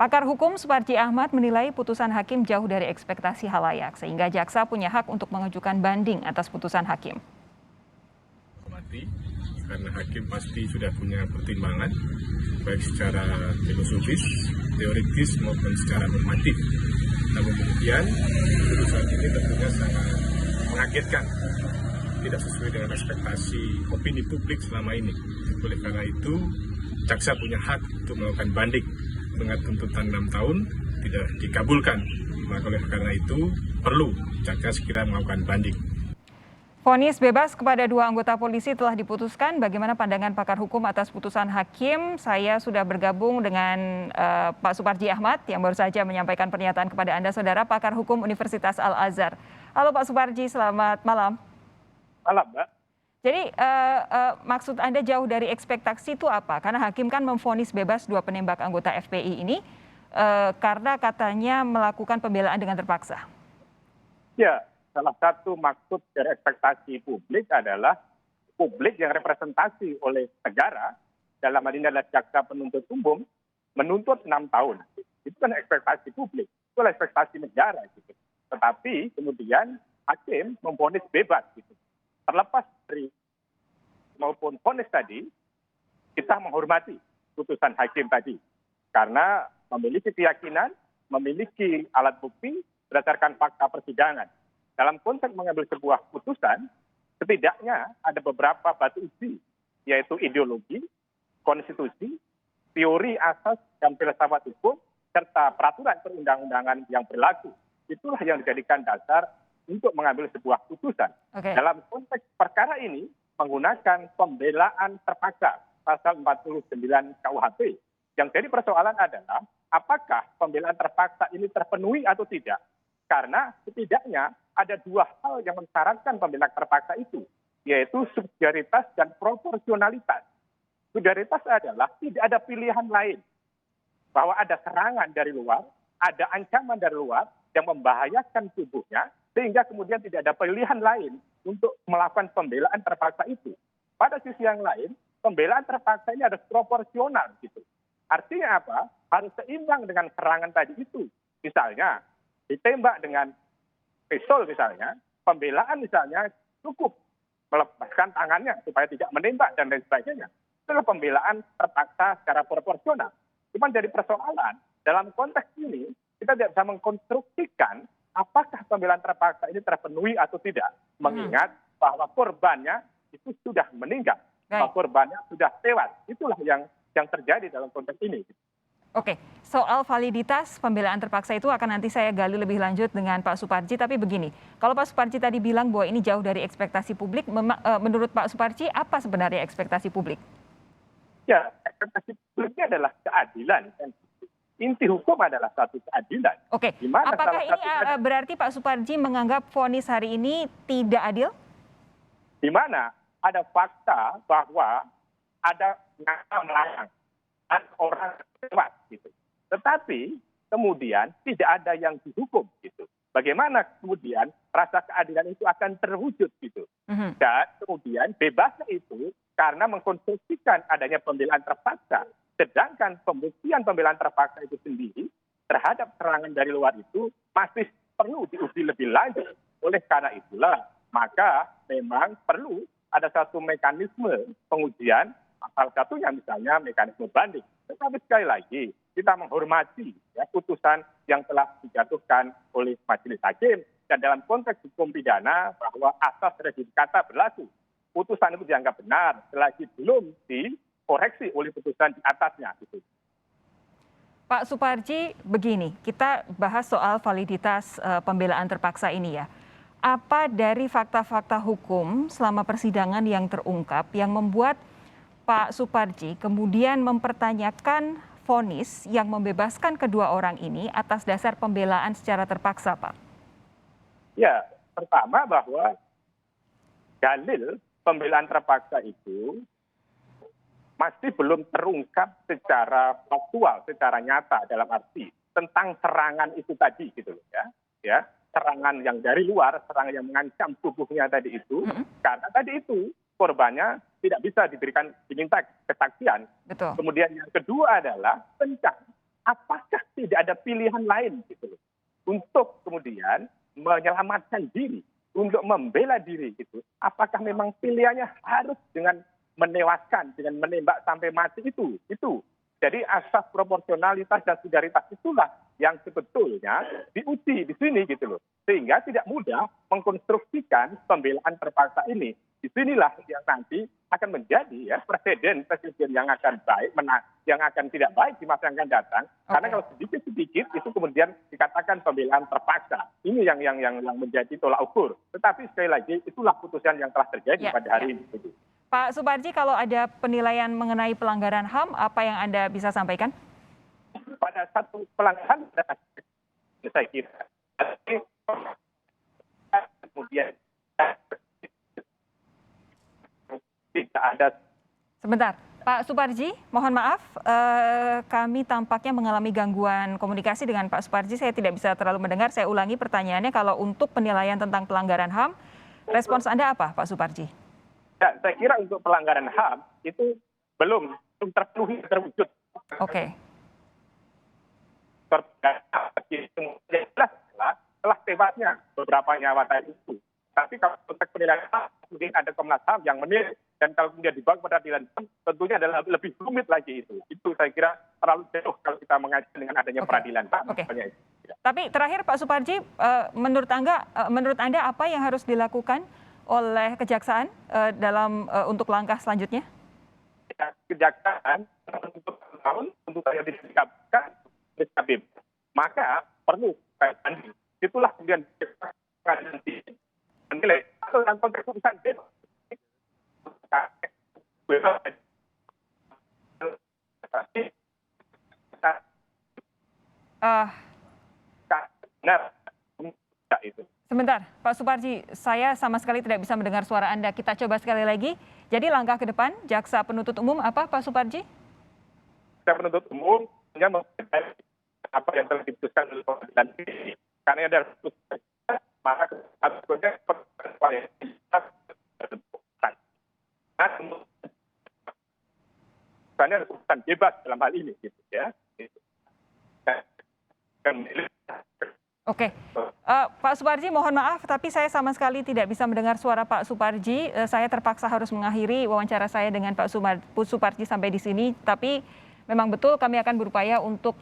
Pakar hukum Suparji Ahmad menilai putusan hakim jauh dari ekspektasi halayak, sehingga jaksa punya hak untuk mengajukan banding atas putusan hakim. Karena hakim pasti sudah punya pertimbangan, baik secara filosofis, teoritis maupun secara normatif. Namun demikian, putusan ini tentunya sangat mengagetkan, tidak sesuai dengan ekspektasi opini publik selama ini. Oleh karena itu, jaksa punya hak untuk melakukan banding. Dengan tuntutan 6 tahun tidak dikabulkan, maka oleh karena itu perlu jaksa segera melakukan banding. Vonis bebas kepada 2 anggota polisi telah diputuskan. Bagaimana pandangan pakar hukum atas putusan hakim? Saya sudah bergabung dengan Pak Suparji Ahmad yang baru saja menyampaikan pernyataan kepada Anda, saudara, pakar hukum Universitas Al-Azhar. Halo Pak Suparji, selamat malam. Malam, Mbak. Jadi maksud Anda jauh dari ekspektasi itu apa? Karena hakim kan memvonis bebas 2 penembak anggota FPI ini karena katanya melakukan pembelaan dengan terpaksa. Ya, salah satu maksud dari ekspektasi publik adalah publik yang representasi oleh negara, dalam hal ini adalah jaksa penuntut umum, menuntut 6 tahun. Itu kan ekspektasi publik, itu adalah ekspektasi negara. Gitu. Tetapi kemudian hakim memvonis bebas. Gitu. Terlepas dari maupun vonis tadi, kita menghormati putusan hakim tadi. Karena memiliki keyakinan, memiliki alat bukti berdasarkan fakta persidangan. Dalam konteks mengambil sebuah putusan, setidaknya ada beberapa batu uji, yaitu ideologi, konstitusi, teori asas dan filsafat hukum, serta peraturan perundang-undangan yang berlaku. Itulah yang dijadikan dasar untuk mengambil sebuah putusan. Dalam konteks perkara ini menggunakan pembelaan terpaksa pasal 49 KUHP. Yang jadi persoalan adalah apakah pembelaan terpaksa ini terpenuhi atau tidak. Karena setidaknya ada 2 hal yang mensyaratkan pembelaan terpaksa itu, yaitu subsidiaritas dan proporsionalitas. Subsidiaritas adalah tidak ada pilihan lain, bahwa ada serangan dari luar, ada ancaman dari luar yang membahayakan tubuhnya, sehingga kemudian tidak ada pilihan lain untuk melakukan pembelaan terpaksa itu. Pada sisi yang lain, pembelaan terpaksa ini harus proporsional gitu. Artinya apa? Harus seimbang dengan serangan tadi itu. Misalnya, ditembak dengan pistol misalnya, pembelaan misalnya cukup melepaskan tangannya supaya tidak menembak dan lain sebagainya. Itu adalah pembelaan terpaksa secara proporsional. Cuma jadi persoalan, dalam konteks ini, kita tidak bisa mengkonstruksikan apakah pembelaan terpaksa ini terpenuhi atau tidak. Mengingat bahwa korbannya itu sudah meninggal, bahwa korbannya sudah tewas. Itulah yang terjadi dalam konteks ini. Oke, soal validitas pembelaan terpaksa itu akan nanti saya gali lebih lanjut dengan Pak Suparji. Tapi begini, kalau Pak Suparji tadi bilang bahwa ini jauh dari ekspektasi publik, menurut Pak Suparji apa sebenarnya ekspektasi publik? Ya, ekspektasi publiknya adalah keadilan. Inti hukum adalah satu keadilan. Oke, apakah ini berarti Pak Suparji menganggap vonis hari ini tidak adil? Di mana ada fakta bahwa ada nyata melarang dan orang tewas gitu. Tetapi kemudian tidak ada yang dihukum gitu. Bagaimana kemudian rasa keadilan itu akan terwujud gitu. Dan kemudian bebasnya itu karena mengkonstruksikan adanya pembelaan terpaksa. Sedangkan pembuktian pembelaan terpaksa itu sendiri terhadap serangan dari luar itu masih perlu diuji lebih lanjut. Oleh karena itulah, maka memang perlu ada satu mekanisme pengujian, salah satunya misalnya mekanisme banding. Tetapi sekali lagi, kita menghormati ya, putusan yang telah dijatuhkan oleh majelis hakim. Dan dalam konteks hukum pidana bahwa asas res judicata berlaku. Putusan itu dianggap benar selagi belum dikoreksi oleh putusan di atasnya. Gitu. Pak Suparji, begini, kita bahas soal validitas pembelaan terpaksa ini ya. Apa dari fakta-fakta hukum selama persidangan yang terungkap yang membuat Pak Suparji kemudian mempertanyakan vonis yang membebaskan kedua orang ini atas dasar pembelaan secara terpaksa, Pak? Ya, pertama bahwa dalil pembelaan terpaksa itu masih belum terungkap secara faktual, secara nyata dalam arti tentang serangan itu tadi gitu loh ya. Serangan yang dari luar, serangan yang mengancam tubuhnya tadi itu, karena tadi itu korbannya tidak bisa diminta kesaksian. Betul. Kemudian yang kedua adalah apakah tidak ada pilihan lain gitu loh, untuk kemudian menyelamatkan diri, untuk membela diri gitu. Apakah memang pilihannya harus dengan menewaskan, dengan menembak sampai mati itu? Jadi asas proporsionalitas dan solidaritas itulah yang sebetulnya diuji di sini gitu loh. Sehingga tidak mudah mengkonstruksikan pembelaan terpaksa ini. Disinilah yang nanti akan menjadi presiden yang akan baik, yang akan tidak baik di masa yang akan datang. Karena kalau sedikit-sedikit itu kemudian dikatakan pembelaan terpaksa. Ini yang menjadi tolak ukur. Tetapi sekali lagi itulah putusan yang telah terjadi pada hari ini. Pak Suparji, kalau ada penilaian mengenai pelanggaran HAM, apa yang Anda bisa sampaikan? Pada satu pelanggaran, saya kira, kemudian tidak ada. Sebentar, Pak Suparji, mohon maaf, kami tampaknya mengalami gangguan komunikasi dengan Pak Suparji. Saya tidak bisa terlalu mendengar. Saya ulangi pertanyaannya, kalau untuk penilaian tentang pelanggaran HAM, respons Anda apa, Pak Suparji? Ya, saya kira untuk pelanggaran HAM itu belum terpenuhi, terwujud. Oke. Setelah tewasnya beberapa nyawa tadi itu. Tapi kalau konteks penilaian HAM, kemudian ada Komnas HAM yang menilai, dan kalau kemudian dibawa kepada peradilan HAM, tentunya adalah lebih rumit lagi itu. Itu saya kira terlalu jauh kalau kita mengaitkan dengan adanya peradilan HAM. Tapi terakhir Pak Suparji, menurut Anda apa yang harus dilakukan oleh Kejaksaan untuk langkah selanjutnya? Kejaksaan untuk saya tidak dikabulkan SKB, maka perlu banding. Itulah kemudian menilai atau dalam konteks putusan bebas. Sebentar, Pak Suparji, saya sama sekali tidak bisa mendengar suara Anda. Kita coba sekali lagi. Jadi langkah ke depan, jaksa penuntut umum apa, Pak Suparji? Jaksa penuntut umum hanya mengetahui apa yang telah diputuskan oleh pengadilan ini. Karena ada putusan, maka harusnya ada putusan bebas dalam hal ini, gitu ya. Oke, Pak Suparji, mohon maaf, tapi saya sama sekali tidak bisa mendengar suara Pak Suparji. Saya terpaksa harus mengakhiri wawancara saya dengan Pak Suparji sampai di sini. Tapi memang betul kami akan berupaya untuk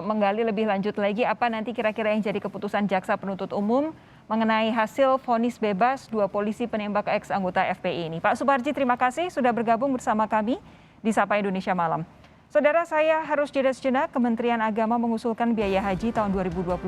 menggali lebih lanjut lagi apa nanti kira-kira yang jadi keputusan jaksa penuntut umum mengenai hasil vonis bebas 2 polisi penembak ex anggota FPI ini. Pak Suparji, terima kasih sudah bergabung bersama kami di Sapa Indonesia Malam. Saudara, saya harus jeda sejenak. Kementerian Agama mengusulkan biaya haji tahun 2022